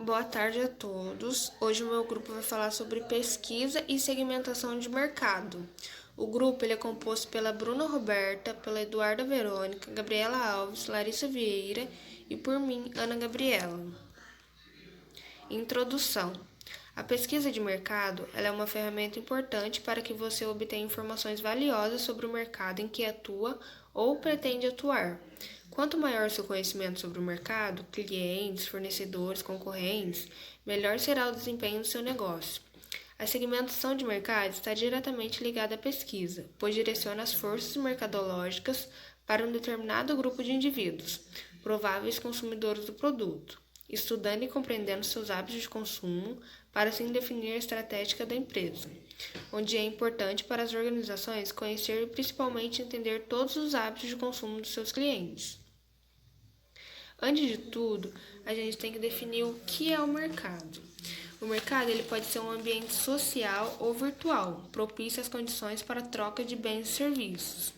Boa tarde a todos. Hoje o meu grupo vai falar sobre pesquisa e segmentação de mercado. O grupo ele é composto pela Bruna Roberta, pela Eduarda Verônica, Gabriela Alves, Larissa Vieira e por mim, Ana Gabriela. Introdução. A pesquisa de mercado ela é uma ferramenta importante para que você obtenha informações valiosas sobre o mercado em que atua ou pretende atuar. Quanto maior seu conhecimento sobre o mercado, clientes, fornecedores, concorrentes, melhor será o desempenho do seu negócio. A segmentação de mercado está diretamente ligada à pesquisa, pois direciona as forças mercadológicas para um determinado grupo de indivíduos, prováveis consumidores do produto, estudando e compreendendo seus hábitos de consumo para assim definir a estratégia da empresa, onde é importante para as organizações conhecer e principalmente entender todos os hábitos de consumo dos seus clientes. Antes de tudo, a gente tem que definir o que é o mercado. O mercado ele pode ser um ambiente social ou virtual, propício às condições para a troca de bens e serviços.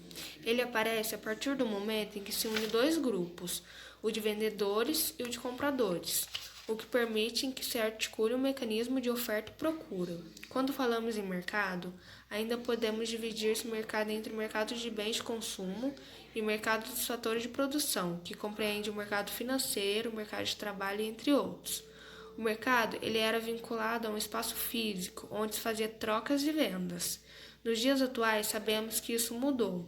Ele aparece a partir do momento em que se unem dois grupos, o de vendedores e o de compradores, o que permite que se articule um mecanismo de oferta e procura. Quando falamos em mercado, ainda podemos dividir esse mercado entre mercados de bens de consumo e mercado dos fatores de produção, que compreende o mercado financeiro, o mercado de trabalho, entre outros. O mercado ele era vinculado a um espaço físico, onde se fazia trocas e vendas. Nos dias atuais, sabemos que isso mudou.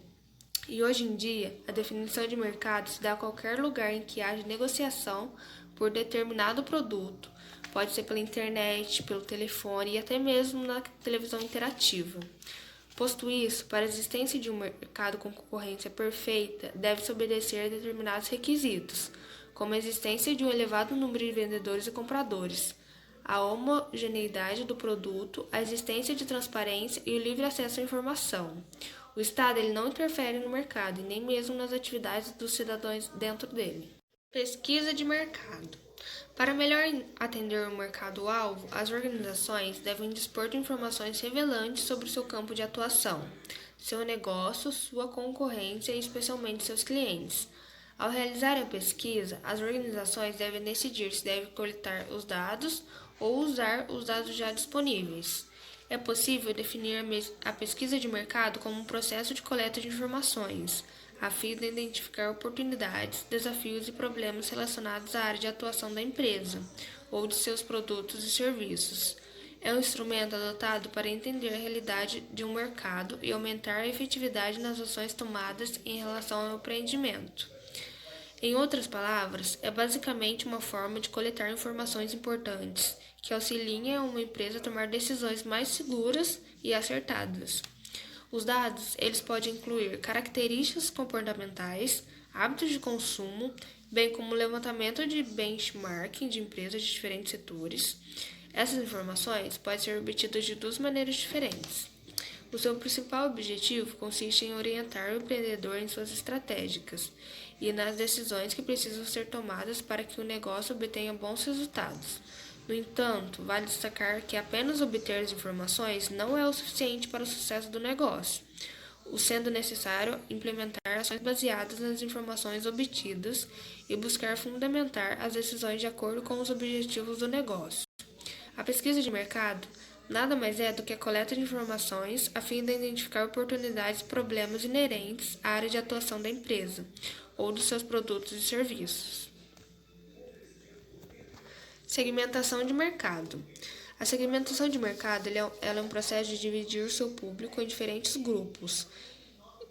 E hoje em dia, a definição de mercado se dá a qualquer lugar em que haja negociação por determinado produto. Pode ser pela internet, pelo telefone e até mesmo na televisão interativa. Posto isso, para a existência de um mercado com concorrência perfeita, deve-se obedecer a determinados requisitos, como a existência de um elevado número de vendedores e compradores, a homogeneidade do produto, a existência de transparência e o livre acesso à informação. O Estado ele não interfere no mercado e nem mesmo nas atividades dos cidadãos dentro dele. Pesquisa de mercado. Para melhor atender o mercado-alvo, as organizações devem dispor de informações revelantes sobre o seu campo de atuação, seu negócio, sua concorrência e especialmente seus clientes. Ao realizar a pesquisa, as organizações devem decidir se devem coletar os dados ou usar os dados já disponíveis. É possível definir a pesquisa de mercado como um processo de coleta de informações, a fim de identificar oportunidades, desafios e problemas relacionados à área de atuação da empresa ou de seus produtos e serviços. É um instrumento adotado para entender a realidade de um mercado e aumentar a efetividade nas ações tomadas em relação ao empreendimento. Em outras palavras, é basicamente uma forma de coletar informações importantes que auxiliem a uma empresa a tomar decisões mais seguras e acertadas. Os dados, eles podem incluir características comportamentais, hábitos de consumo, bem como levantamento de benchmarking de empresas de diferentes setores. Essas informações podem ser obtidas de duas maneiras diferentes. O seu principal objetivo consiste em orientar o empreendedor em suas estratégias e nas decisões que precisam ser tomadas para que o negócio obtenha bons resultados. No entanto, vale destacar que apenas obter as informações não é o suficiente para o sucesso do negócio, sendo necessário implementar ações baseadas nas informações obtidas e buscar fundamentar as decisões de acordo com os objetivos do negócio. A pesquisa de mercado nada mais é do que a coleta de informações a fim de identificar oportunidades e problemas inerentes à área de atuação da empresa ou dos seus produtos e serviços. Segmentação de mercado. A segmentação de mercado ela é um processo de dividir o seu público em diferentes grupos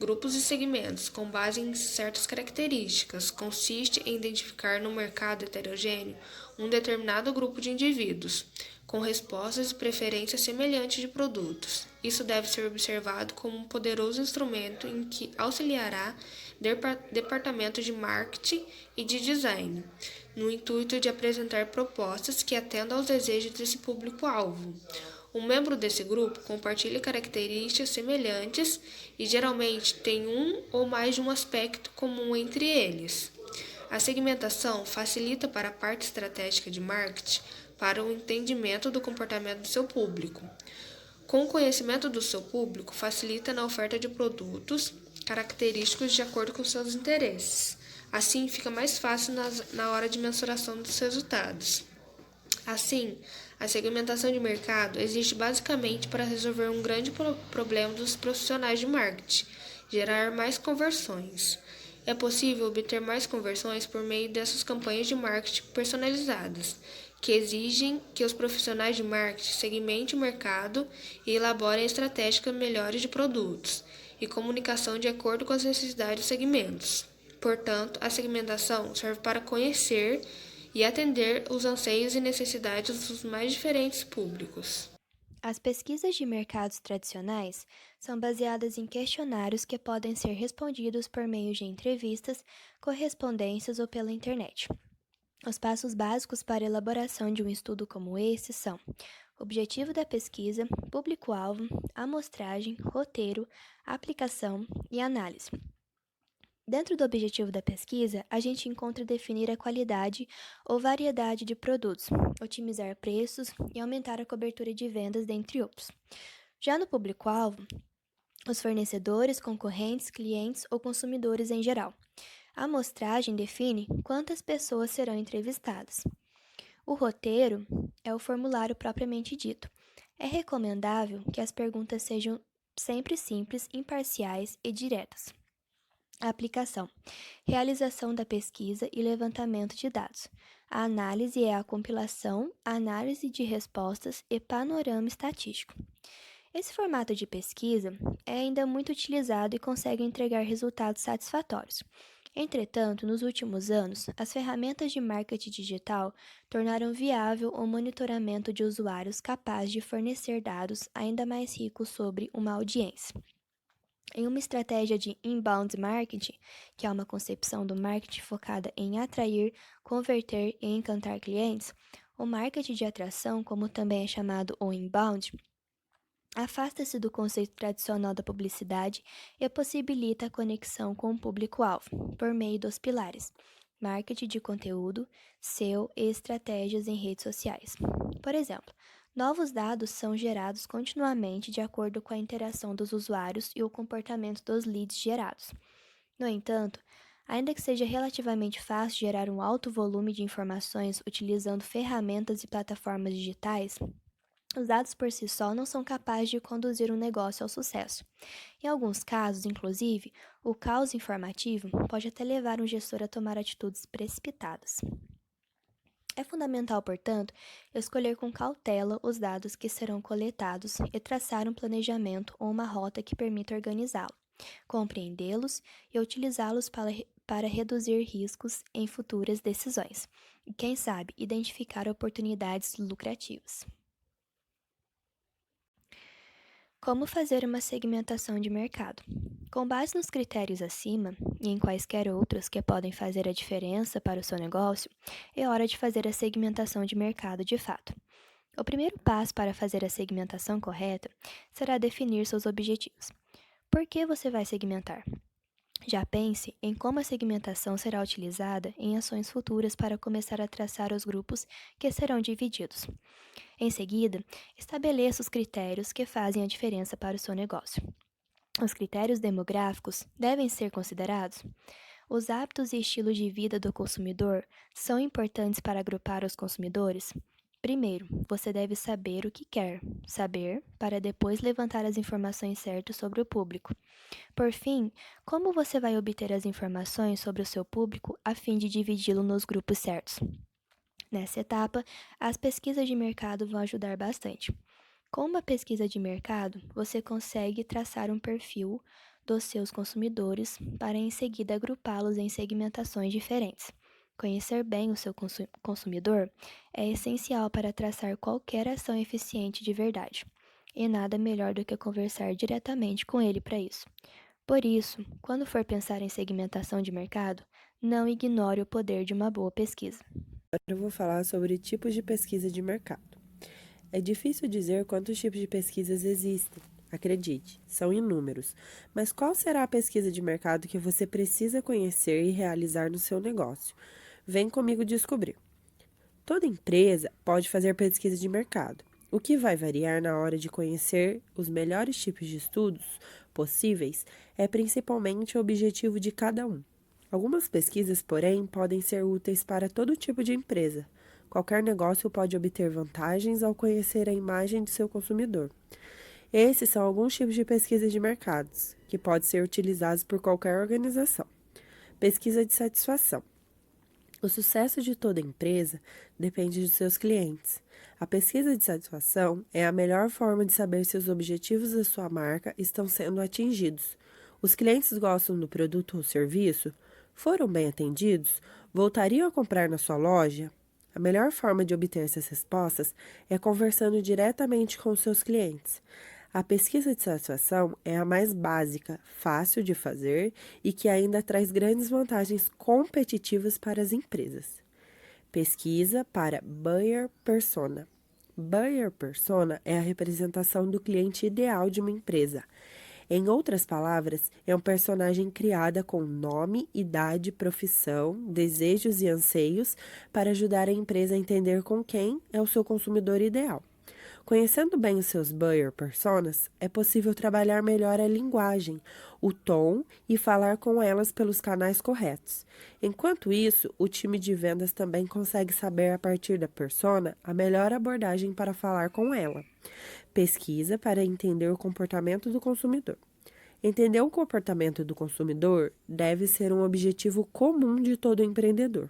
e segmentos, com base em certas características. Consiste em identificar no mercado heterogêneo um determinado grupo de indivíduos, com respostas e preferências semelhantes de produtos. Isso deve ser observado como um poderoso instrumento em que auxiliará departamentos de marketing e de design, no intuito de apresentar propostas que atendam aos desejos desse público-alvo. Um membro desse grupo compartilha características semelhantes e geralmente tem um ou mais de um aspecto comum entre eles. A segmentação facilita para a parte estratégica de marketing para o entendimento do comportamento do seu público. Com o conhecimento do seu público, facilita na oferta de produtos característicos de acordo com seus interesses. Assim, fica mais fácil na hora de mensuração dos resultados. Assim, a segmentação de mercado existe basicamente para resolver um grande problema dos profissionais de marketing: gerar mais conversões. É possível obter mais conversões por meio dessas campanhas de marketing personalizadas, que exigem que os profissionais de marketing segmentem o mercado e elaborem estratégias melhores de produtos e comunicação de acordo com as necessidades dos segmentos. Portanto, a segmentação serve para conhecer e atender os anseios e necessidades dos mais diferentes públicos. As pesquisas de mercados tradicionais são baseadas em questionários que podem ser respondidos por meio de entrevistas, correspondências ou pela internet. Os passos básicos para a elaboração de um estudo como esse são: objetivo da pesquisa, público-alvo, amostragem, roteiro, aplicação e análise. Dentro do objetivo da pesquisa, a gente encontra definir a qualidade ou variedade de produtos, otimizar preços e aumentar a cobertura de vendas, dentre outros. Já no público-alvo, os fornecedores, concorrentes, clientes ou consumidores em geral. A amostragem define quantas pessoas serão entrevistadas. O roteiro é o formulário propriamente dito. É recomendável que as perguntas sejam sempre simples, imparciais e diretas. A aplicação: realização da pesquisa e levantamento de dados. A análise é a compilação, análise de respostas e panorama estatístico. Esse formato de pesquisa é ainda muito utilizado e consegue entregar resultados satisfatórios. Entretanto, nos últimos anos, as ferramentas de marketing digital tornaram viável o monitoramento de usuários capaz de fornecer dados ainda mais ricos sobre uma audiência. Em uma estratégia de inbound marketing, que é uma concepção do marketing focada em atrair, converter e encantar clientes, o marketing de atração, como também é chamado o inbound, afasta-se do conceito tradicional da publicidade e possibilita a conexão com o público-alvo, por meio dos pilares: marketing de conteúdo, SEO e estratégias em redes sociais. Por exemplo, novos dados são gerados continuamente de acordo com a interação dos usuários e o comportamento dos leads gerados. No entanto, ainda que seja relativamente fácil gerar um alto volume de informações utilizando ferramentas e plataformas digitais, os dados por si só não são capazes de conduzir um negócio ao sucesso. Em alguns casos, inclusive, o caos informativo pode até levar um gestor a tomar atitudes precipitadas. É fundamental, portanto, escolher com cautela os dados que serão coletados e traçar um planejamento ou uma rota que permita organizá-lo, compreendê-los e utilizá-los para reduzir riscos em futuras decisões e, quem sabe, identificar oportunidades lucrativas. Como fazer uma segmentação de mercado? Com base nos critérios acima e em quaisquer outros que podem fazer a diferença para o seu negócio, é hora de fazer a segmentação de mercado de fato. O primeiro passo para fazer a segmentação correta será definir seus objetivos. Por que você vai segmentar? Já pense em como a segmentação será utilizada em ações futuras para começar a traçar os grupos que serão divididos. Em seguida, estabeleça os critérios que fazem a diferença para o seu negócio. Os critérios demográficos devem ser considerados. Os hábitos e estilos de vida do consumidor são importantes para agrupar os consumidores. Primeiro, você deve saber o que quer saber para depois levantar as informações certas sobre o público. Por fim, como você vai obter as informações sobre o seu público a fim de dividi-lo nos grupos certos? Nessa etapa, as pesquisas de mercado vão ajudar bastante. Com uma pesquisa de mercado, você consegue traçar um perfil dos seus consumidores para em seguida agrupá-los em segmentações diferentes. Conhecer bem o seu consumidor é essencial para traçar qualquer ação eficiente de verdade, e nada melhor do que conversar diretamente com ele para isso. Por isso, quando for pensar em segmentação de mercado, não ignore o poder de uma boa pesquisa. Agora eu vou falar sobre tipos de pesquisa de mercado. É difícil dizer quantos tipos de pesquisas existem. Acredite, são inúmeros. Mas qual será a pesquisa de mercado que você precisa conhecer e realizar no seu negócio? Vem comigo descobrir. Toda empresa pode fazer pesquisa de mercado. O que vai variar na hora de conhecer os melhores tipos de estudos possíveis é principalmente o objetivo de cada um. Algumas pesquisas, porém, podem ser úteis para todo tipo de empresa, qualquer negócio pode obter vantagens ao conhecer a imagem de seu consumidor. Esses são alguns tipos de pesquisa de mercados, que podem ser utilizados por qualquer organização. Pesquisa de satisfação. O sucesso de toda empresa depende de seus clientes. A pesquisa de satisfação é a melhor forma de saber se os objetivos da sua marca estão sendo atingidos. Os clientes gostam do produto ou serviço? Foram bem atendidos? Voltariam a comprar na sua loja? A melhor forma de obter essas respostas é conversando diretamente com os seus clientes. A pesquisa de satisfação é a mais básica, fácil de fazer e que ainda traz grandes vantagens competitivas para as empresas. Pesquisa para Buyer Persona. Buyer Persona é a representação do cliente ideal de uma empresa. Em outras palavras, é um personagem criado com nome, idade, profissão, desejos e anseios para ajudar a empresa a entender com quem é o seu consumidor ideal. Conhecendo bem os seus buyer personas, é possível trabalhar melhor a linguagem, o tom e falar com elas pelos canais corretos. Enquanto isso, o time de vendas também consegue saber a partir da persona a melhor abordagem para falar com ela. Pesquisa para entender o comportamento do consumidor. Entender o comportamento do consumidor deve ser um objetivo comum de todo empreendedor.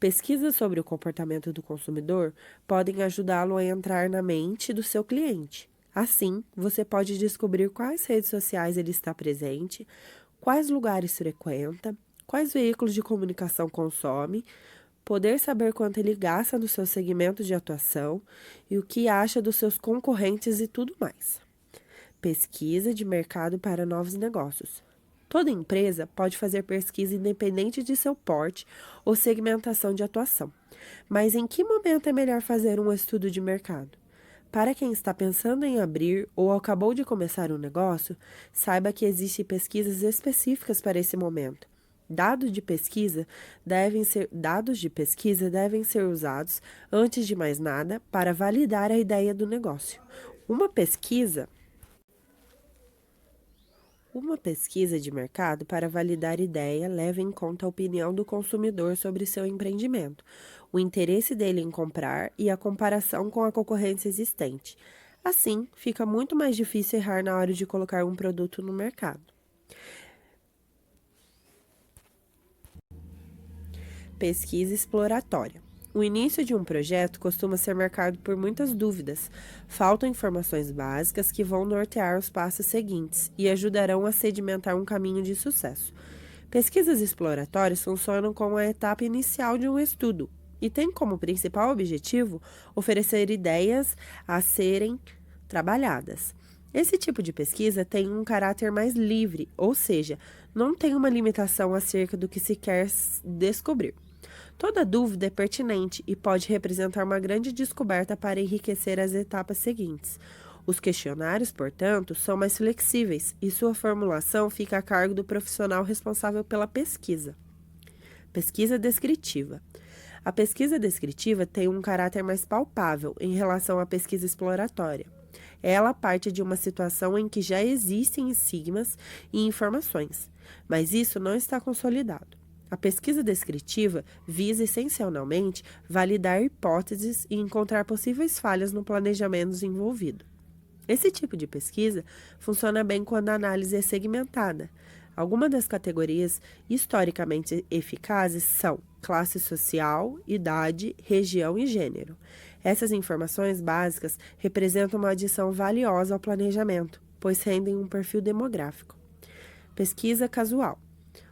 Pesquisas sobre o comportamento do consumidor podem ajudá-lo a entrar na mente do seu cliente. Assim, você pode descobrir quais redes sociais ele está presente, quais lugares frequenta, quais veículos de comunicação consome, poder saber quanto ele gasta no seu segmento de atuação e o que acha dos seus concorrentes e tudo mais. Pesquisa de mercado para novos negócios. Toda empresa pode fazer pesquisa independente de seu porte ou segmentação de atuação. Mas em que momento é melhor fazer um estudo de mercado? Para quem está pensando em abrir ou acabou de começar um negócio, saiba que existem pesquisas específicas para esse momento. Dados de pesquisa devem ser usados, antes de mais nada, para validar a ideia do negócio. Uma pesquisa de mercado para validar ideia leva em conta a opinião do consumidor sobre seu empreendimento, o interesse dele em comprar e a comparação com a concorrência existente. Assim, fica muito mais difícil errar na hora de colocar um produto no mercado. Pesquisa exploratória. O início de um projeto costuma ser marcado por muitas dúvidas. Faltam informações básicas que vão nortear os passos seguintes e ajudarão a sedimentar um caminho de sucesso. Pesquisas exploratórias funcionam como a etapa inicial de um estudo e têm como principal objetivo oferecer ideias a serem trabalhadas. Esse tipo de pesquisa tem um caráter mais livre, ou seja, não tem uma limitação acerca do que se quer descobrir. Toda dúvida é pertinente e pode representar uma grande descoberta para enriquecer as etapas seguintes. Os questionários, portanto, são mais flexíveis e sua formulação fica a cargo do profissional responsável pela pesquisa. Pesquisa descritiva. A pesquisa descritiva tem um caráter mais palpável em relação à pesquisa exploratória. Ela parte de uma situação em que já existem sigmas e informações, mas isso não está consolidado. A pesquisa descritiva visa essencialmente validar hipóteses e encontrar possíveis falhas no planejamento desenvolvido. Esse tipo de pesquisa funciona bem quando a análise é segmentada. Algumas das categorias historicamente eficazes são classe social, idade, região e gênero. Essas informações básicas representam uma adição valiosa ao planejamento, pois rendem um perfil demográfico. Pesquisa casual.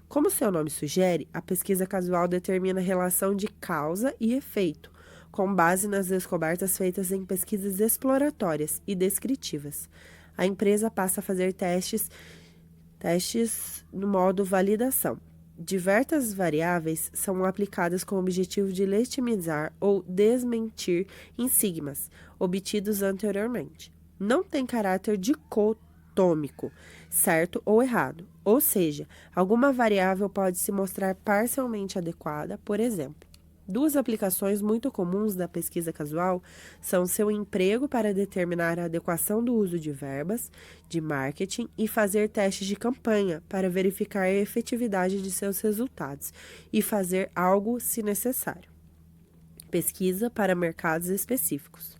Como seu nome sugere, a pesquisa casual determina a relação de causa e efeito, com base nas descobertas feitas em pesquisas exploratórias e descritivas. A empresa passa a fazer testes no modo validação. Diversas variáveis são aplicadas com o objetivo de legitimizar ou desmentir sigmas obtidos anteriormente. Não tem caráter dicotômico, certo ou errado, ou seja, alguma variável pode se mostrar parcialmente adequada, por exemplo. Duas aplicações muito comuns da pesquisa casual são seu emprego para determinar a adequação do uso de verbas, de marketing e fazer testes de campanha para verificar a efetividade de seus resultados e fazer algo se necessário. Pesquisa para mercados específicos.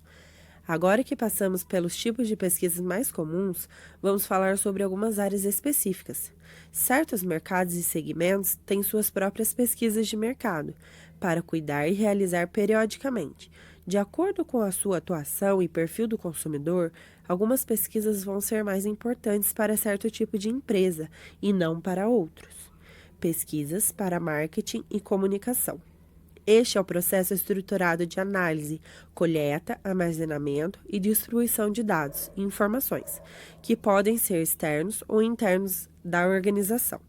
Agora que passamos pelos tipos de pesquisas mais comuns, vamos falar sobre algumas áreas específicas. Certos mercados e segmentos têm suas próprias pesquisas de mercado, para cuidar e realizar periodicamente. De acordo com a sua atuação e perfil do consumidor, algumas pesquisas vão ser mais importantes para certo tipo de empresa e não para outros. Pesquisas para marketing e comunicação. Este é o processo estruturado de análise, coleta, armazenamento e distribuição de dados e informações, que podem ser externos ou internos da organização.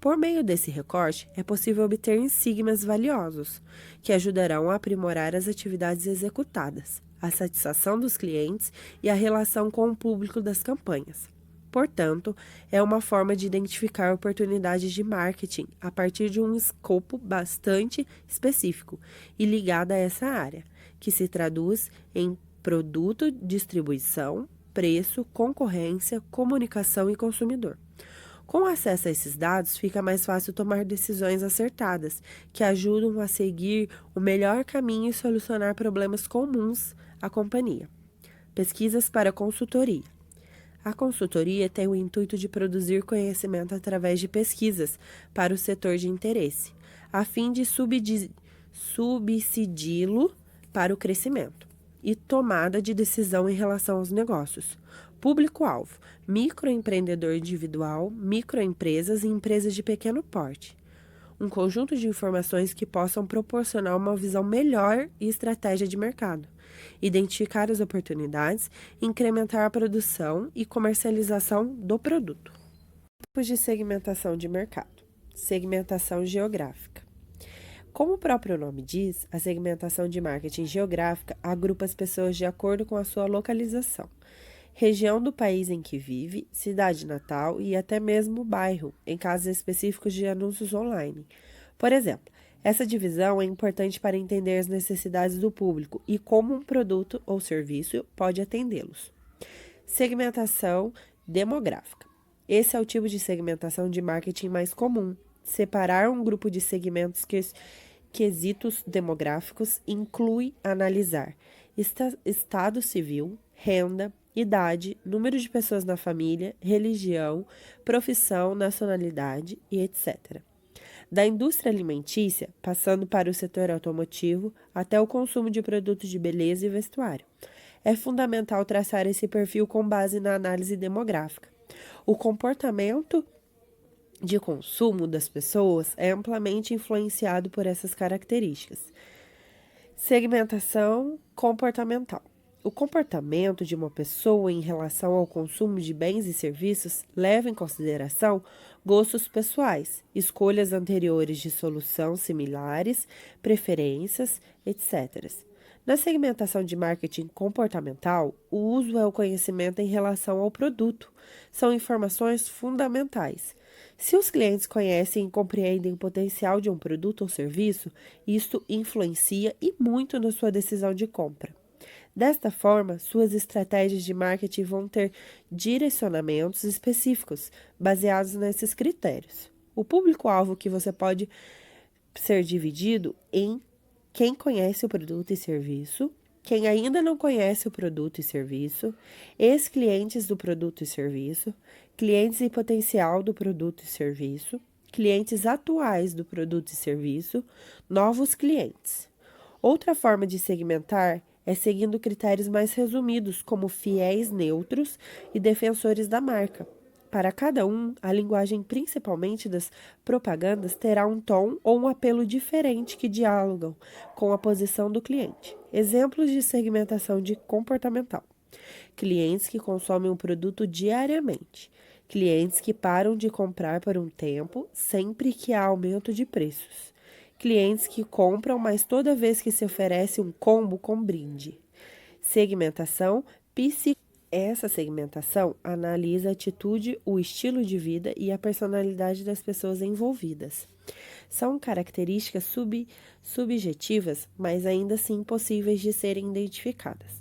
Por meio desse recorte, é possível obter insígnias valiosos, que ajudarão a aprimorar as atividades executadas, a satisfação dos clientes e a relação com o público das campanhas. Portanto, é uma forma de identificar oportunidades de marketing a partir de um escopo bastante específico e ligado a essa área, que se traduz em produto, distribuição, preço, concorrência, comunicação e consumidor. Com acesso a esses dados, fica mais fácil tomar decisões acertadas, que ajudam a seguir o melhor caminho e solucionar problemas comuns à companhia. Pesquisas para consultoria. A consultoria tem o intuito de produzir conhecimento através de pesquisas para o setor de interesse, a fim de subsidi-lo para o crescimento e tomada de decisão em relação aos negócios. Público-alvo: microempreendedor individual, microempresas e empresas de pequeno porte. Um conjunto de informações que possam proporcionar uma visão melhor e estratégia de mercado, identificar as oportunidades, incrementar a produção e comercialização do produto. Tipos de segmentação de mercado. Segmentação geográfica. Como o próprio nome diz, a segmentação de marketing geográfica agrupa as pessoas de acordo com a sua localização, região do país em que vive, cidade natal e até mesmo bairro, em casos específicos de anúncios online. Por exemplo, essa divisão é importante para entender as necessidades do público e como um produto ou serviço pode atendê-los. Segmentação demográfica. Esse é o tipo de segmentação de marketing mais comum. Separar um grupo de segmentos quesitos demográficos inclui analisar estado civil, renda, idade, número de pessoas na família, religião, profissão, nacionalidade e etc. Da indústria alimentícia, passando para o setor automotivo, até o consumo de produtos de beleza e vestuário. É fundamental traçar esse perfil com base na análise demográfica. O comportamento de consumo das pessoas é amplamente influenciado por essas características. Segmentação comportamental. O comportamento de uma pessoa em relação ao consumo de bens e serviços leva em consideração gostos pessoais, escolhas anteriores de solução similares, preferências, etc. Na segmentação de marketing comportamental, o uso é o conhecimento em relação ao produto. São informações fundamentais. Se os clientes conhecem e compreendem o potencial de um produto ou serviço, isto influencia e muito na sua decisão de compra. Desta forma, suas estratégias de marketing vão ter direcionamentos específicos, baseados nesses critérios. O público-alvo que você pode ser dividido em quem conhece o produto e serviço, quem ainda não conhece o produto e serviço, ex-clientes do produto e serviço, clientes em potencial do produto e serviço, clientes atuais do produto e serviço, novos clientes. Outra forma de segmentar é seguindo critérios mais resumidos, como fiéis neutros e defensores da marca. Para cada um, a linguagem principalmente das propagandas terá um tom ou um apelo diferente que dialogam com a posição do cliente. Exemplos de segmentação de comportamental: clientes que consomem um produto diariamente, clientes que param de comprar por um tempo sempre que há aumento de preços, clientes que compram, mas toda vez que se oferece um combo com brinde. Segmentação psicológica. Essa segmentação analisa a atitude, o estilo de vida e a personalidade das pessoas envolvidas. São características subjetivas, mas ainda assim possíveis de serem identificadas.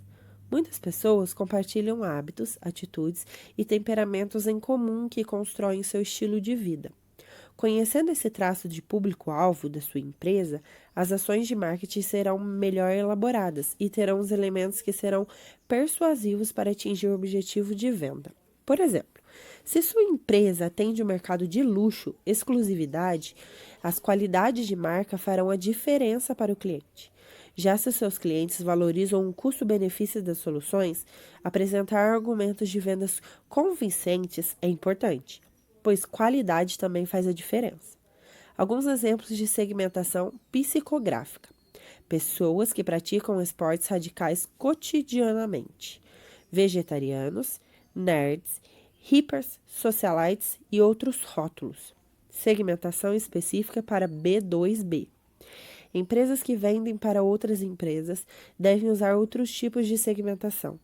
Muitas pessoas compartilham hábitos, atitudes e temperamentos em comum que constroem seu estilo de vida. Conhecendo esse traço de público-alvo da sua empresa, as ações de marketing serão melhor elaboradas e terão os elementos que serão persuasivos para atingir o objetivo de venda. Por exemplo, se sua empresa atende o mercado de luxo, exclusividade, as qualidades de marca farão a diferença para o cliente. Já se os seus clientes valorizam o custo-benefício das soluções, apresentar argumentos de vendas convincentes é importante, pois qualidade também faz a diferença. Alguns exemplos de segmentação psicográfica: pessoas que praticam esportes radicais cotidianamente, vegetarianos, nerds, hippers, socialites e outros rótulos. Segmentação específica para B2B. Empresas que vendem para outras empresas devem usar outros tipos de segmentação,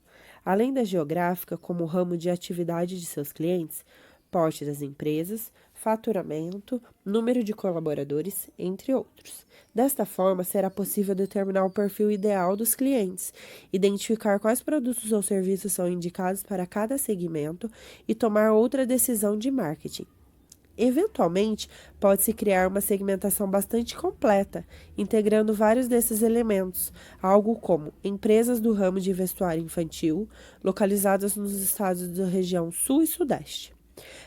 além da geográfica, como o ramo de atividade de seus clientes, porte das empresas, faturamento, número de colaboradores, entre outros. Desta forma, será possível determinar o perfil ideal dos clientes, identificar quais produtos ou serviços são indicados para cada segmento e tomar outra decisão de marketing. Eventualmente, pode-se criar uma segmentação bastante completa, integrando vários desses elementos, algo como empresas do ramo de vestuário infantil, localizadas nos estados da região Sul e Sudeste.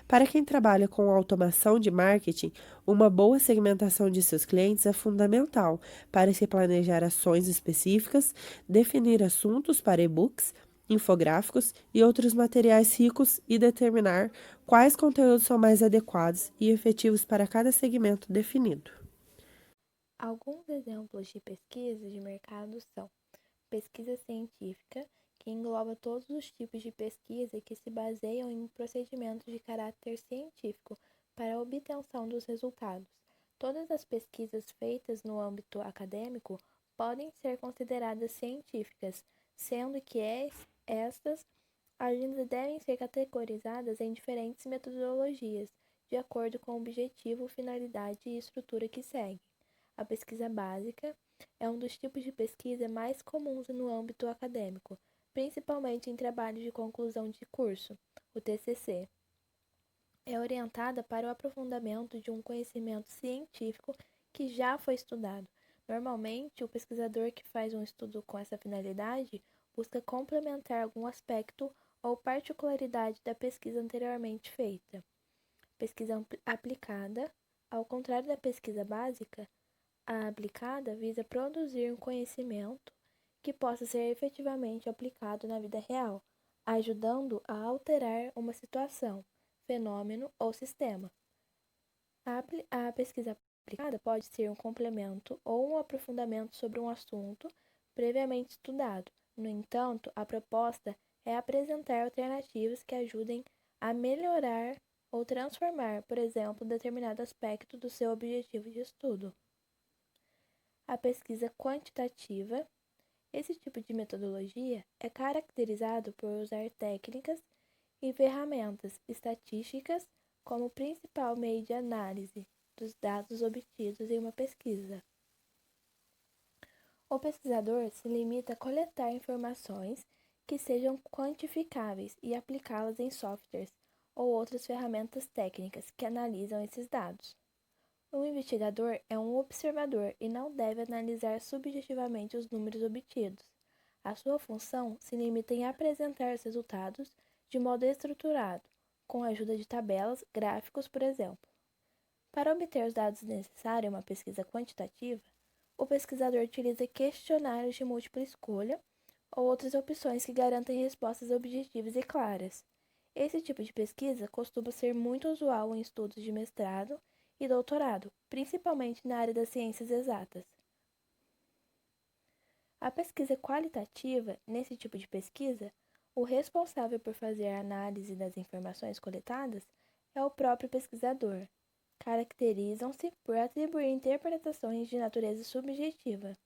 Para quem trabalha com automação de marketing, uma boa segmentação de seus clientes é fundamental para se planejar ações específicas, definir assuntos para e-books, infográficos e outros materiais ricos e determinar quais conteúdos são mais adequados e efetivos para cada segmento definido. Alguns exemplos de pesquisa de mercado são pesquisa científica, que engloba todos os tipos de pesquisa que se baseiam em procedimentos de caráter científico para a obtenção dos resultados. Todas as pesquisas feitas no âmbito acadêmico podem ser consideradas científicas, sendo que estas ainda devem ser categorizadas em diferentes metodologias, de acordo com o objetivo, finalidade e estrutura que segue. A pesquisa básica é um dos tipos de pesquisa mais comuns no âmbito acadêmico, principalmente em trabalhos de conclusão de curso, o TCC. É orientada para o aprofundamento de um conhecimento científico que já foi estudado. Normalmente, o pesquisador que faz um estudo com essa finalidade busca complementar algum aspecto ou particularidade da pesquisa anteriormente feita. Pesquisa aplicada, ao contrário da pesquisa básica, a aplicada visa produzir um conhecimento que possa ser efetivamente aplicado na vida real, ajudando a alterar uma situação, fenômeno ou sistema. A pesquisa aplicada pode ser um complemento ou um aprofundamento sobre um assunto previamente estudado. No entanto, a proposta é apresentar alternativas que ajudem a melhorar ou transformar, por exemplo, determinado aspecto do seu objetivo de estudo. A pesquisa quantitativa. Esse tipo de metodologia é caracterizado por usar técnicas e ferramentas estatísticas como principal meio de análise dos dados obtidos em uma pesquisa. O pesquisador se limita a coletar informações que sejam quantificáveis e aplicá-las em softwares ou outras ferramentas técnicas que analisam esses dados. O investigador é um observador e não deve analisar subjetivamente os números obtidos. A sua função se limita em apresentar os resultados de modo estruturado, com a ajuda de tabelas, gráficos, por exemplo. Para obter os dados necessários a uma pesquisa quantitativa, o pesquisador utiliza questionários de múltipla escolha ou outras opções que garantem respostas objetivas e claras. Esse tipo de pesquisa costuma ser muito usual em estudos de mestrado e doutorado, principalmente na área das ciências exatas. A pesquisa qualitativa, nesse tipo de pesquisa, o responsável por fazer a análise das informações coletadas é o próprio pesquisador. Caracterizam-se por atribuir interpretações de natureza subjetiva.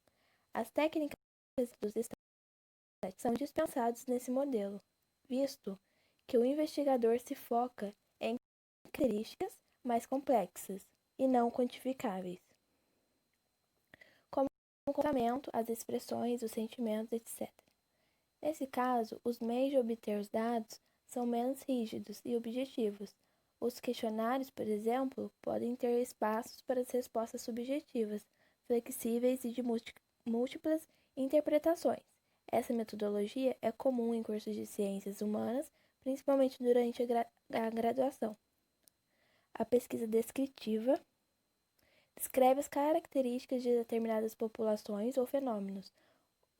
As técnicas dos estatísticos são dispensadas nesse modelo, visto que o investigador se foca em características mais complexas e não quantificáveis, como o comportamento, as expressões, os sentimentos, etc. Nesse caso, os meios de obter os dados são menos rígidos e objetivos. Os questionários, por exemplo, podem ter espaços para as respostas subjetivas, flexíveis e de múltiplas interpretações. Essa metodologia é comum em cursos de ciências humanas, principalmente durante a graduação. A pesquisa descritiva descreve as características de determinadas populações ou fenômenos.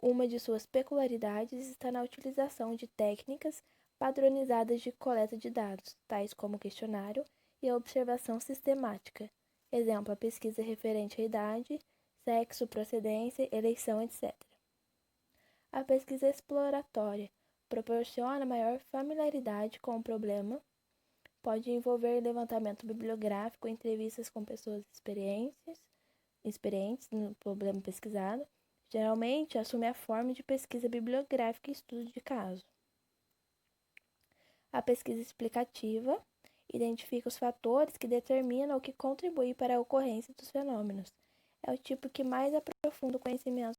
Uma de suas peculiaridades está na utilização de técnicas padronizadas de coleta de dados, tais como questionário e a observação sistemática. Exemplo, a pesquisa referente à idade, sexo, procedência, eleição, etc. A pesquisa exploratória proporciona maior familiaridade com o problema, pode envolver levantamento bibliográfico, entrevistas com pessoas experientes no problema pesquisado. Geralmente, assume a forma de pesquisa bibliográfica e estudo de caso. A pesquisa explicativa identifica os fatores que determinam ou que contribuem para a ocorrência dos fenômenos. É o tipo que mais aprofunda o conhecimento,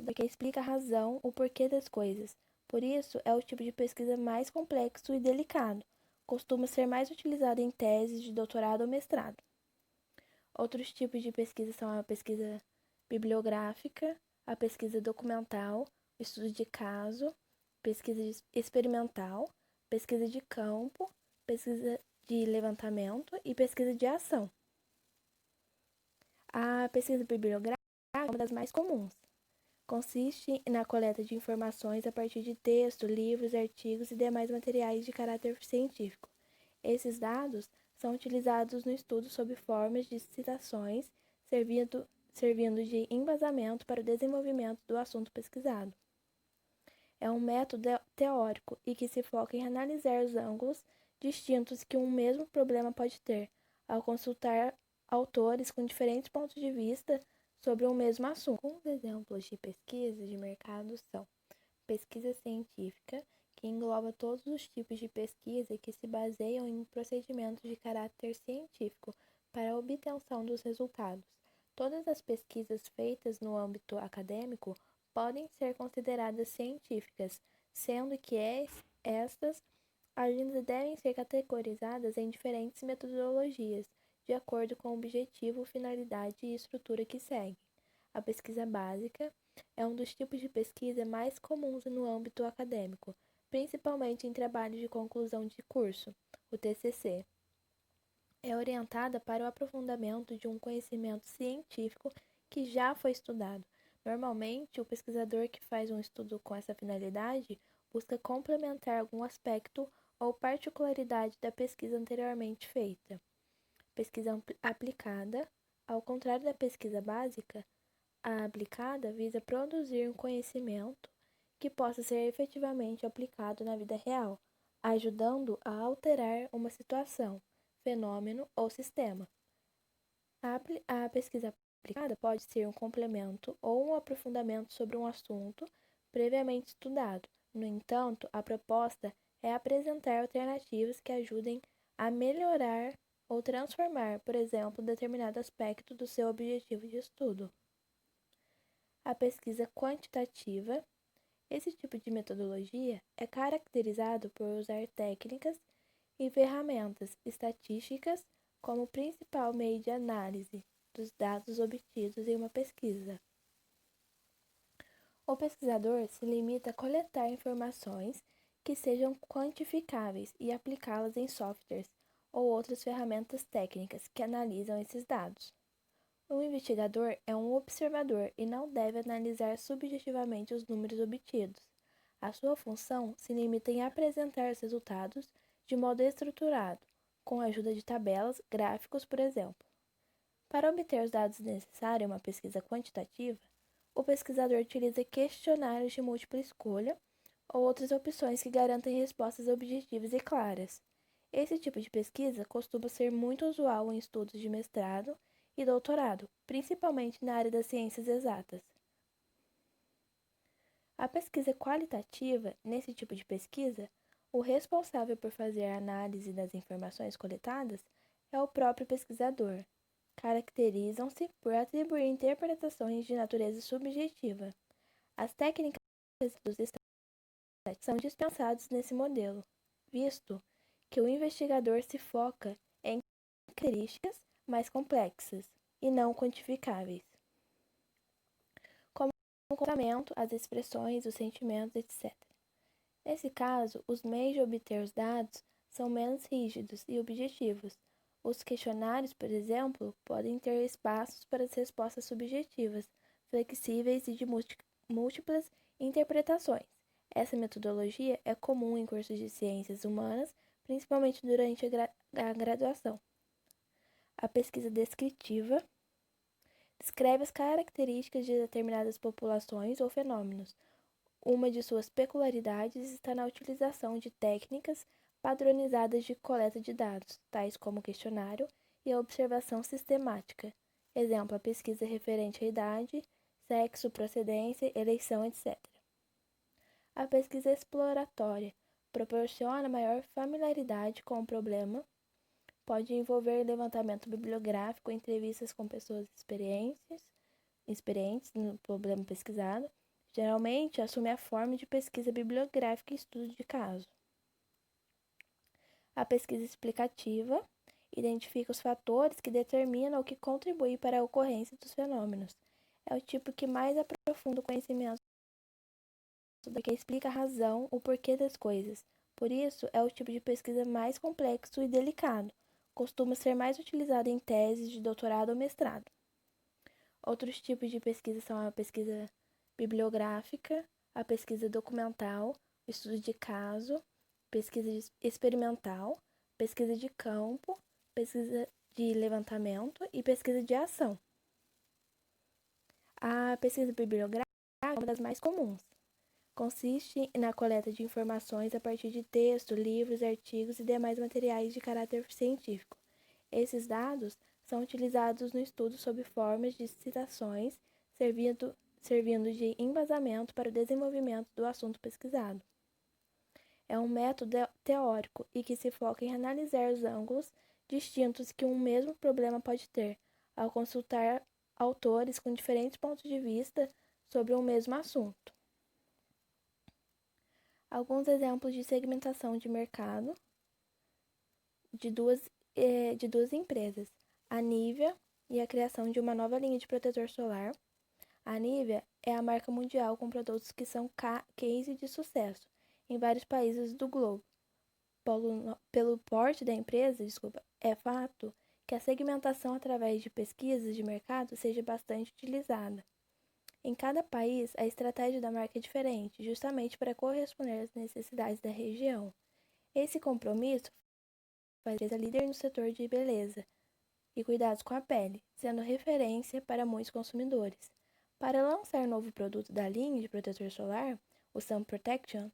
porque explica a razão, o porquê das coisas. Por isso, é o tipo de pesquisa mais complexo e delicado. Costuma ser mais utilizado em teses de doutorado ou mestrado. Outros tipos de pesquisa são a pesquisa bibliográfica, a pesquisa documental, o estudo de caso, pesquisa experimental, pesquisa de campo, pesquisa de levantamento e pesquisa de ação. A pesquisa bibliográfica é uma das mais comuns. Consiste na coleta de informações a partir de texto, livros, artigos e demais materiais de caráter científico. Esses dados são utilizados no estudo sob formas de citações, servindo de embasamento para o desenvolvimento do assunto pesquisado. É um método teórico e que se foca em analisar os ângulos distintos que um mesmo problema pode ter, ao consultar autores com diferentes pontos de vista sobre um mesmo assunto. Alguns exemplos de pesquisa de mercado são pesquisa científica, que engloba todos os tipos de pesquisa que se baseiam em procedimentos de caráter científico para a obtenção dos resultados. Todas as pesquisas feitas no âmbito acadêmico podem ser consideradas científicas, sendo que estas ainda devem ser categorizadas em diferentes metodologias, de acordo com o objetivo, finalidade e estrutura que seguem. A pesquisa básica é um dos tipos de pesquisa mais comuns no âmbito acadêmico, principalmente em trabalhos de conclusão de curso, o TCC. É orientada para o aprofundamento de um conhecimento científico que já foi estudado. Normalmente, o pesquisador que faz um estudo com essa finalidade busca complementar algum aspecto ou particularidade da pesquisa anteriormente feita. Pesquisa aplicada, ao contrário da pesquisa básica, a aplicada visa produzir um conhecimento que possa ser efetivamente aplicado na vida real, ajudando a alterar uma situação, fenômeno ou sistema. A pesquisa aplicada pode ser um complemento ou um aprofundamento sobre um assunto previamente estudado. No entanto, a proposta é apresentar alternativas que ajudem a melhorar ou transformar, por exemplo, determinado aspecto do seu objetivo de estudo. A pesquisa quantitativa. Esse tipo de metodologia é caracterizado por usar técnicas e ferramentas estatísticas como principal meio de análise dos dados obtidos em uma pesquisa. O pesquisador se limita a coletar informações que sejam quantificáveis e aplicá-las em softwares ou outras ferramentas técnicas que analisam esses dados. O investigador é um observador e não deve analisar subjetivamente os números obtidos. A sua função se limita em apresentar os resultados de modo estruturado, com a ajuda de tabelas, gráficos, por exemplo. Para obter os dados necessários a uma pesquisa quantitativa, o pesquisador utiliza questionários de múltipla escolha ou outras opções que garantem respostas objetivas e claras. Esse tipo de pesquisa costuma ser muito usual em estudos de mestrado e doutorado, principalmente na área das ciências exatas. A pesquisa qualitativa, nesse tipo de pesquisa, o responsável por fazer a análise das informações coletadas é o próprio pesquisador. Caracterizam-se por atribuir interpretações de natureza subjetiva. As técnicas dos estatísticos são dispensadas nesse modelo, visto que o investigador se foca em características mais complexas e não quantificáveis, como o comportamento, as expressões, os sentimentos, etc. Nesse caso, os meios de obter os dados são menos rígidos e objetivos. Os questionários, por exemplo, podem ter espaços para as respostas subjetivas, flexíveis e de múltiplas interpretações. Essa metodologia é comum em cursos de ciências humanas, principalmente durante a graduação. A pesquisa descritiva descreve as características de determinadas populações ou fenômenos. Uma de suas peculiaridades está na utilização de técnicas padronizadas de coleta de dados, tais como o questionário e a observação sistemática. Exemplo, a pesquisa referente à idade, sexo, procedência, eleição, etc. A pesquisa exploratória proporciona maior familiaridade com o problema, pode envolver levantamento bibliográfico, entrevistas com pessoas experientes no problema pesquisado. Geralmente, assume a forma de pesquisa bibliográfica e estudo de caso. A pesquisa explicativa identifica os fatores que determinam ou que contribuem para a ocorrência dos fenômenos. É o tipo que mais aprofunda o conhecimento, porque explica a razão, o porquê das coisas. Por isso, é o tipo de pesquisa mais complexo e delicado. Costuma ser mais utilizado em teses de doutorado ou mestrado. Outros tipos de pesquisa são a pesquisa bibliográfica, a pesquisa documental, estudo de caso, pesquisa experimental, pesquisa de campo, pesquisa de levantamento e pesquisa de ação. A pesquisa bibliográfica é uma das mais comuns. Consiste na coleta de informações a partir de texto, livros, artigos e demais materiais de caráter científico. Esses dados são utilizados no estudo sob formas de citações, servindo de embasamento para o desenvolvimento do assunto pesquisado. É um método teórico e que se foca em analisar os ângulos distintos que um mesmo problema pode ter, ao consultar autores com diferentes pontos de vista sobre um mesmo assunto. Alguns exemplos de segmentação de mercado de duas empresas, a Nivea e a criação de uma nova linha de protetor solar. A Nivea é a marca mundial com produtos que são case de sucesso em vários países do globo. Pelo porte da empresa, é fato que a segmentação através de pesquisas de mercado seja bastante utilizada. Em cada país, a estratégia da marca é diferente, justamente para corresponder às necessidades da região. Esse compromisso faz a empresa líder no setor de beleza e cuidados com a pele, sendo referência para muitos consumidores. Para lançar um novo produto da linha de protetor solar, o Sun Protection,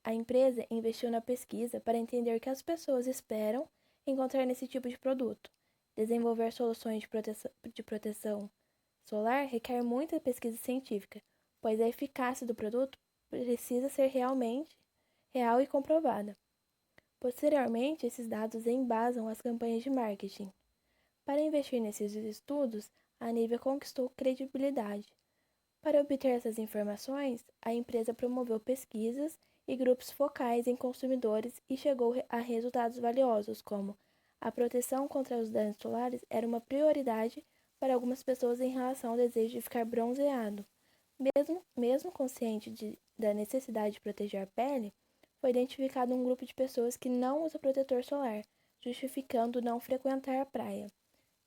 a empresa investiu na pesquisa para entender o que as pessoas esperam encontrar nesse tipo de produto. Desenvolver soluções de proteção solar requer muita pesquisa científica, pois a eficácia do produto precisa ser realmente real e comprovada. Posteriormente, esses dados embasam as campanhas de marketing. Para investir nesses estudos, a Nivea conquistou credibilidade. Para obter essas informações, a empresa promoveu pesquisas e grupos focais em consumidores e chegou a resultados valiosos, como a proteção contra os danos solares era uma prioridade para algumas pessoas em relação ao desejo de ficar bronzeado. Mesmo consciente da necessidade de proteger a pele, foi identificado um grupo de pessoas que não usa protetor solar, justificando não frequentar a praia.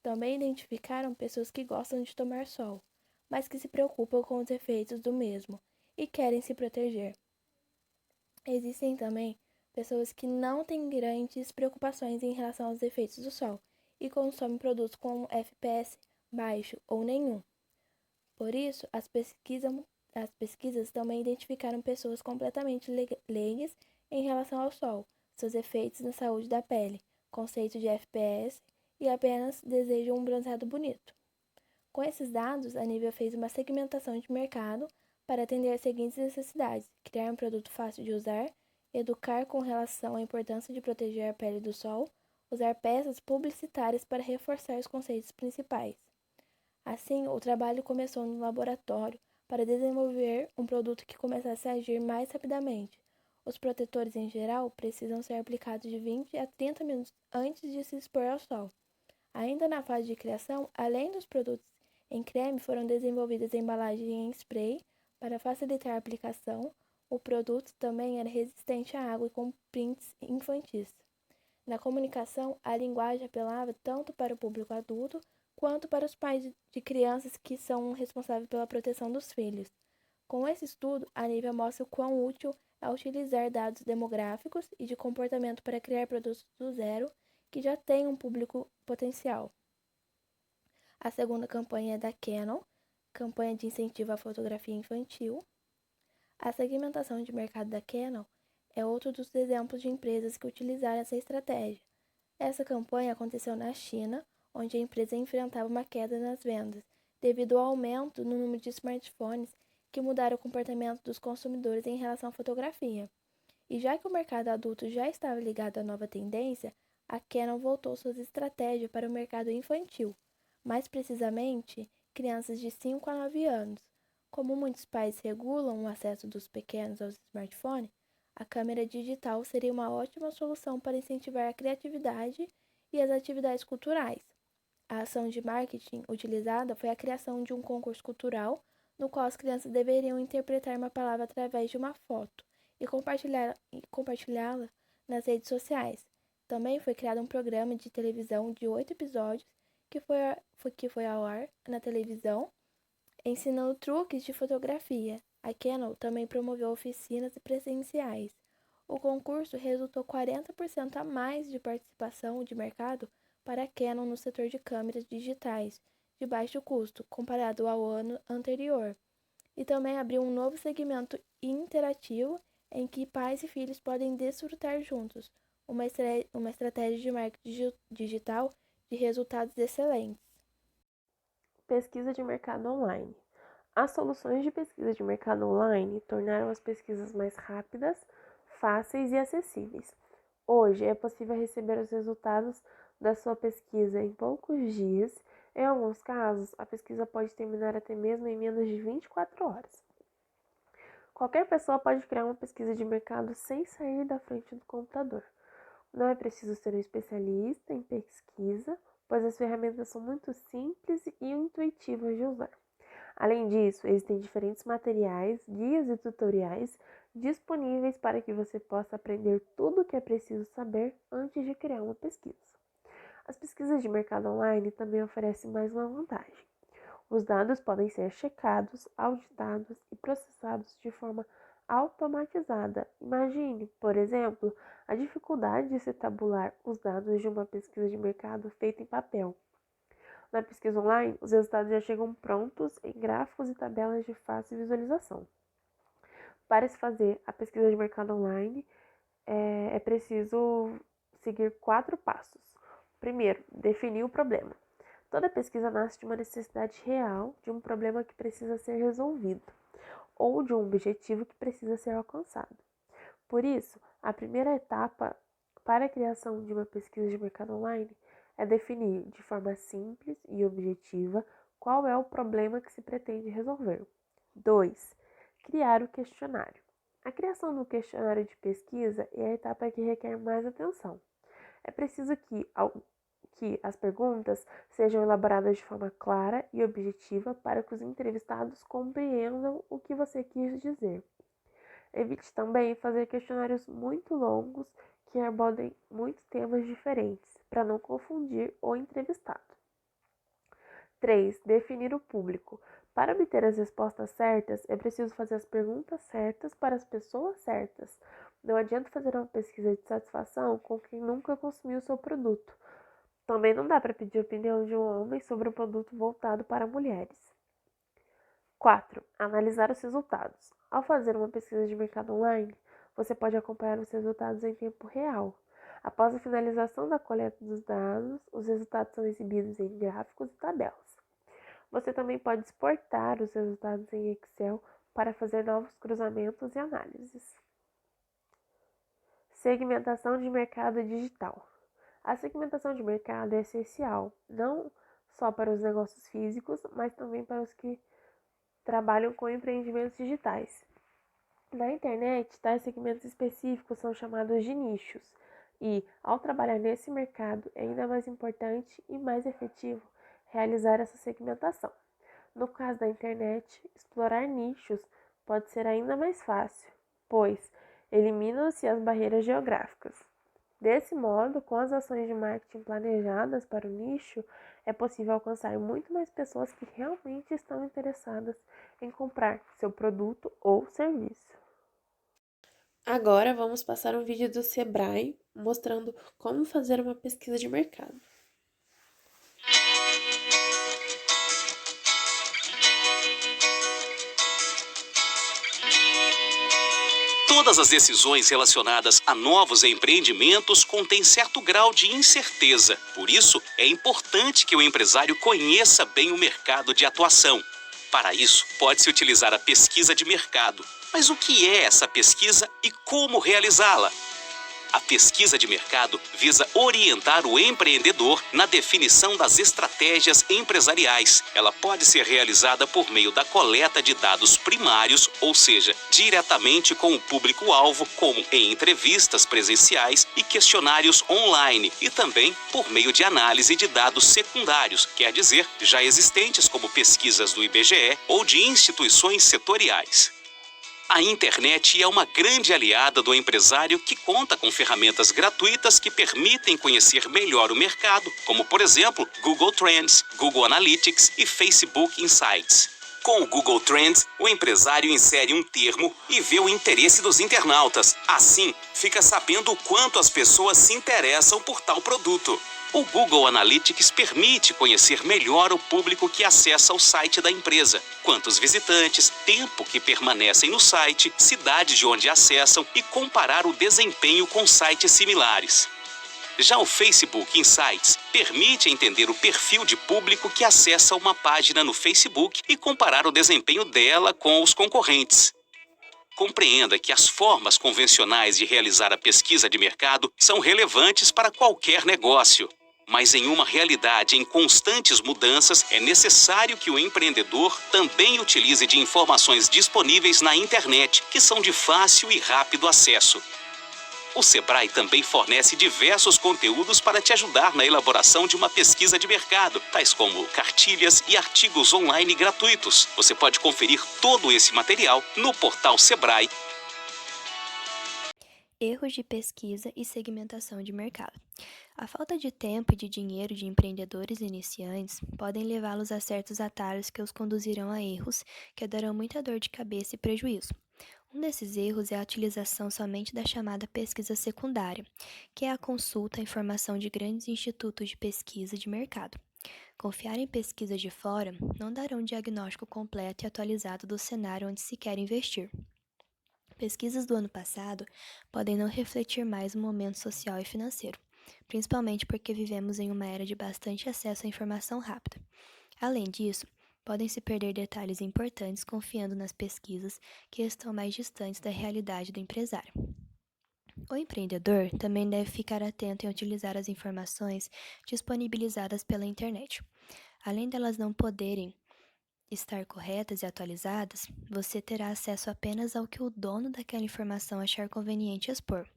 Também identificaram pessoas que gostam de tomar sol, mas que se preocupam com os efeitos do mesmo e querem se proteger. Existem também pessoas que não têm grandes preocupações em relação aos efeitos do sol e consomem produtos com FPS baixo ou nenhum. Por isso, as pesquisas também identificaram pessoas completamente leigas em relação ao sol, seus efeitos na saúde da pele, conceito de FPS e apenas desejam um bronzeado bonito. Com esses dados, a Nivea fez uma segmentação de mercado para atender as seguintes necessidades: criar um produto fácil de usar, educar com relação à importância de proteger a pele do sol, usar peças publicitárias para reforçar os conceitos principais. Assim, o trabalho começou no laboratório para desenvolver um produto que começasse a agir mais rapidamente. Os protetores, em geral, precisam ser aplicados de 20 a 30 minutos antes de se expor ao sol. Ainda na fase de criação, além dos produtos em creme, foram desenvolvidas embalagens em spray para facilitar a aplicação. O produto também era resistente à água e com prints infantis. Na comunicação, a linguagem apelava tanto para o público adulto quanto para os pais de crianças que são responsáveis pela proteção dos filhos. Com esse estudo, a Nivea mostra o quão útil é utilizar dados demográficos e de comportamento para criar produtos do zero que já têm um público potencial. A segunda campanha é da Canon, campanha de incentivo à fotografia infantil. A segmentação de mercado da Canon é outro dos exemplos de empresas que utilizaram essa estratégia. Essa campanha aconteceu na China, onde a empresa enfrentava uma queda nas vendas, devido ao aumento no número de smartphones que mudaram o comportamento dos consumidores em relação à fotografia. E já que o mercado adulto já estava ligado à nova tendência, a Canon voltou suas estratégias para o mercado infantil, mais precisamente crianças de 5 a 9 anos. Como muitos pais regulam o acesso dos pequenos aos smartphones, a câmera digital seria uma ótima solução para incentivar a criatividade e as atividades culturais. A ação de marketing utilizada foi a criação de um concurso cultural no qual as crianças deveriam interpretar uma palavra através de uma foto e compartilhá-la nas redes sociais. Também foi criado um programa de televisão de 8 episódios que foi ao ar na televisão, ensinando truques de fotografia. A Canon também promoveu oficinas presenciais. O concurso resultou 40% a mais de participação de mercado para a Canon no setor de câmeras digitais, de baixo custo, comparado ao ano anterior. E também abriu um novo segmento interativo em que pais e filhos podem desfrutar juntos, uma estratégia de marketing digital de resultados excelentes. Pesquisa de mercado online. As soluções de pesquisa de mercado online tornaram as pesquisas mais rápidas, fáceis e acessíveis. Hoje é possível receber os resultados da sua pesquisa em poucos dias. Em alguns casos, a pesquisa pode terminar até mesmo em menos de 24 horas. Qualquer pessoa pode criar uma pesquisa de mercado sem sair da frente do computador. Não é preciso ser um especialista em pesquisa, pois as ferramentas são muito simples e intuitivas de usar. Além disso, existem diferentes materiais, guias e tutoriais disponíveis para que você possa aprender tudo o que é preciso saber antes de criar uma pesquisa. As pesquisas de mercado online também oferecem mais uma vantagem. Os dados podem ser checados, auditados e processados de forma automatizada. Imagine, por exemplo, a dificuldade de se tabular os dados de uma pesquisa de mercado feita em papel. Na pesquisa online, os resultados já chegam prontos em gráficos e tabelas de fácil visualização. Para se fazer a pesquisa de mercado online, é preciso seguir 4 passos. Primeiro, definir o problema. Toda pesquisa nasce de uma necessidade real, de um problema que precisa ser resolvido, ou de um objetivo que precisa ser alcançado. Por isso, a primeira etapa para a criação de uma pesquisa de mercado online é definir de forma simples e objetiva qual é o problema que se pretende resolver. 2. Criar o questionário. A criação do questionário de pesquisa é a etapa que requer mais atenção. É preciso que as perguntas sejam elaboradas de forma clara e objetiva para que os entrevistados compreendam o que você quis dizer. Evite também fazer questionários muito longos que abordem muitos temas diferentes, para não confundir o entrevistado. 3. Definir o público. Para obter as respostas certas, é preciso fazer as perguntas certas para as pessoas certas. Não adianta fazer uma pesquisa de satisfação com quem nunca consumiu o seu produto. Também não dá para pedir a opinião de um homem sobre um produto voltado para mulheres. 4. Analisar os resultados. Ao fazer uma pesquisa de mercado online, você pode acompanhar os resultados em tempo real. Após a finalização da coleta dos dados, os resultados são exibidos em gráficos e tabelas. Você também pode exportar os resultados em Excel para fazer novos cruzamentos e análises. Segmentação de mercado digital. A segmentação de mercado é essencial, não só para os negócios físicos, mas também para os que trabalham com empreendimentos digitais. Na internet, tais segmentos específicos são chamados de nichos, e, ao trabalhar nesse mercado, é ainda mais importante e mais efetivo realizar essa segmentação. No caso da internet, explorar nichos pode ser ainda mais fácil, pois eliminam-se as barreiras geográficas. Desse modo, com as ações de marketing planejadas para o nicho, é possível alcançar muito mais pessoas que realmente estão interessadas em comprar seu produto ou serviço. Agora vamos passar um vídeo do Sebrae mostrando como fazer uma pesquisa de mercado. Todas as decisões relacionadas a novos empreendimentos contêm certo grau de incerteza. Por isso, é importante que o empresário conheça bem o mercado de atuação. Para isso, pode-se utilizar a pesquisa de mercado. Mas o que é essa pesquisa e como realizá-la? A pesquisa de mercado visa orientar o empreendedor na definição das estratégias empresariais. Ela pode ser realizada por meio da coleta de dados primários, ou seja, diretamente com o público-alvo, como em entrevistas presenciais e questionários online, e também por meio de análise de dados secundários, quer dizer, já existentes como pesquisas do IBGE ou de instituições setoriais. A internet é uma grande aliada do empresário que conta com ferramentas gratuitas que permitem conhecer melhor o mercado, como, por exemplo, Google Trends, Google Analytics e Facebook Insights. Com o Google Trends, o empresário insere um termo e vê o interesse dos internautas. Assim, fica sabendo o quanto as pessoas se interessam por tal produto. O Google Analytics permite conhecer melhor o público que acessa o site da empresa, quantos visitantes, tempo que permanecem no site, cidade de onde acessam e comparar o desempenho com sites similares. Já o Facebook Insights permite entender o perfil de público que acessa uma página no Facebook e comparar o desempenho dela com os concorrentes. Compreenda que as formas convencionais de realizar a pesquisa de mercado são relevantes para qualquer negócio. Mas em uma realidade em constantes mudanças, é necessário que o empreendedor também utilize de informações disponíveis na internet, que são de fácil e rápido acesso. O Sebrae também fornece diversos conteúdos para te ajudar na elaboração de uma pesquisa de mercado, tais como cartilhas e artigos online gratuitos. Você pode conferir todo esse material no portal Sebrae. Erros de pesquisa e segmentação de mercado. A falta de tempo e de dinheiro de empreendedores iniciantes podem levá-los a certos atalhos que os conduzirão a erros que darão muita dor de cabeça e prejuízo. Um desses erros é a utilização somente da chamada pesquisa secundária, que é a consulta à informação de grandes institutos de pesquisa de mercado. Confiar em pesquisas de fora não dará um diagnóstico completo e atualizado do cenário onde se quer investir. Pesquisas do ano passado podem não refletir mais o momento social e financeiro, principalmente porque vivemos em uma era de bastante acesso à informação rápida. Além disso, podem se perder detalhes importantes confiando nas pesquisas que estão mais distantes da realidade do empresário. O empreendedor também deve ficar atento em utilizar as informações disponibilizadas pela internet. Além delas não poderem estar corretas e atualizadas, você terá acesso apenas ao que o dono daquela informação achar conveniente expor.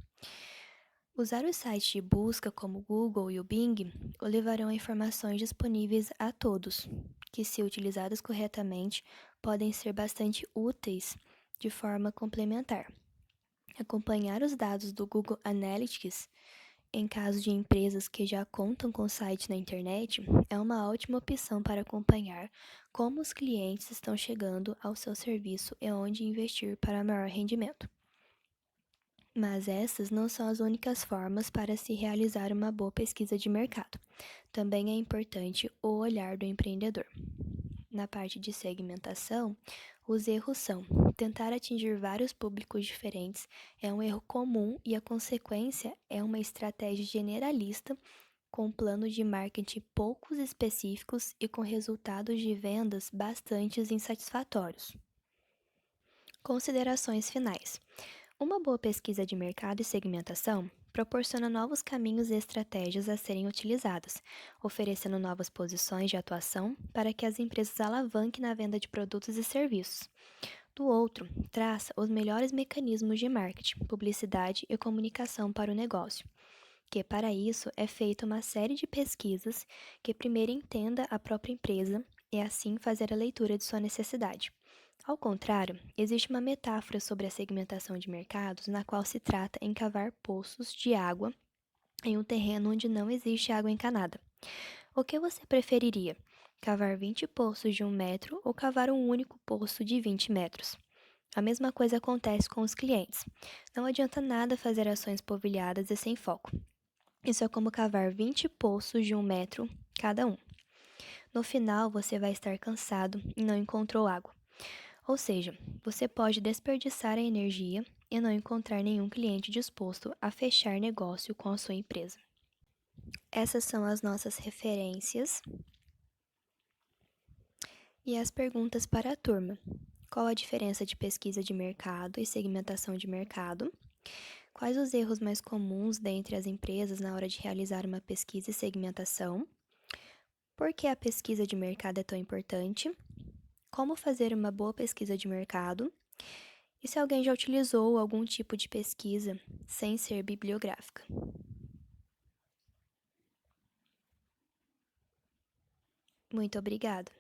Usar os sites de busca como o Google e o Bing o levarão a informações disponíveis a todos, que, se utilizadas corretamente, podem ser bastante úteis de forma complementar. Acompanhar os dados do Google Analytics em caso de empresas que já contam com site na internet é uma ótima opção para acompanhar como os clientes estão chegando ao seu serviço e onde investir para maior rendimento. Mas essas não são as únicas formas para se realizar uma boa pesquisa de mercado. Também é importante o olhar do empreendedor. Na parte de segmentação, os erros são: tentar atingir vários públicos diferentes é um erro comum e a consequência é uma estratégia generalista com planos de marketing poucos específicos e com resultados de vendas bastante insatisfatórios. Considerações finais. Uma boa pesquisa de mercado e segmentação proporciona novos caminhos e estratégias a serem utilizadas, oferecendo novas posições de atuação para que as empresas alavanquem na venda de produtos e serviços. Do outro, traça os melhores mecanismos de marketing, publicidade e comunicação para o negócio, que para isso é feita uma série de pesquisas que primeiro entenda a própria empresa e assim fazer a leitura de sua necessidade. Ao contrário, existe uma metáfora sobre a segmentação de mercados na qual se trata em cavar poços de água em um terreno onde não existe água encanada. O que você preferiria? Cavar 20 poços de 1 metro ou cavar um único poço de 20 metros? A mesma coisa acontece com os clientes. Não adianta nada fazer ações polvilhadas e sem foco. Isso é como cavar 20 poços de 1 metro cada um. No final, você vai estar cansado e não encontrou água. Ou seja, você pode desperdiçar a energia e não encontrar nenhum cliente disposto a fechar negócio com a sua empresa. Essas são as nossas referências e as perguntas para a turma. Qual a diferença de pesquisa de mercado e segmentação de mercado? Quais os erros mais comuns dentre as empresas na hora de realizar uma pesquisa e segmentação? Por que a pesquisa de mercado é tão importante? Como fazer uma boa pesquisa de mercado? E se alguém já utilizou algum tipo de pesquisa sem ser bibliográfica? Muito obrigada!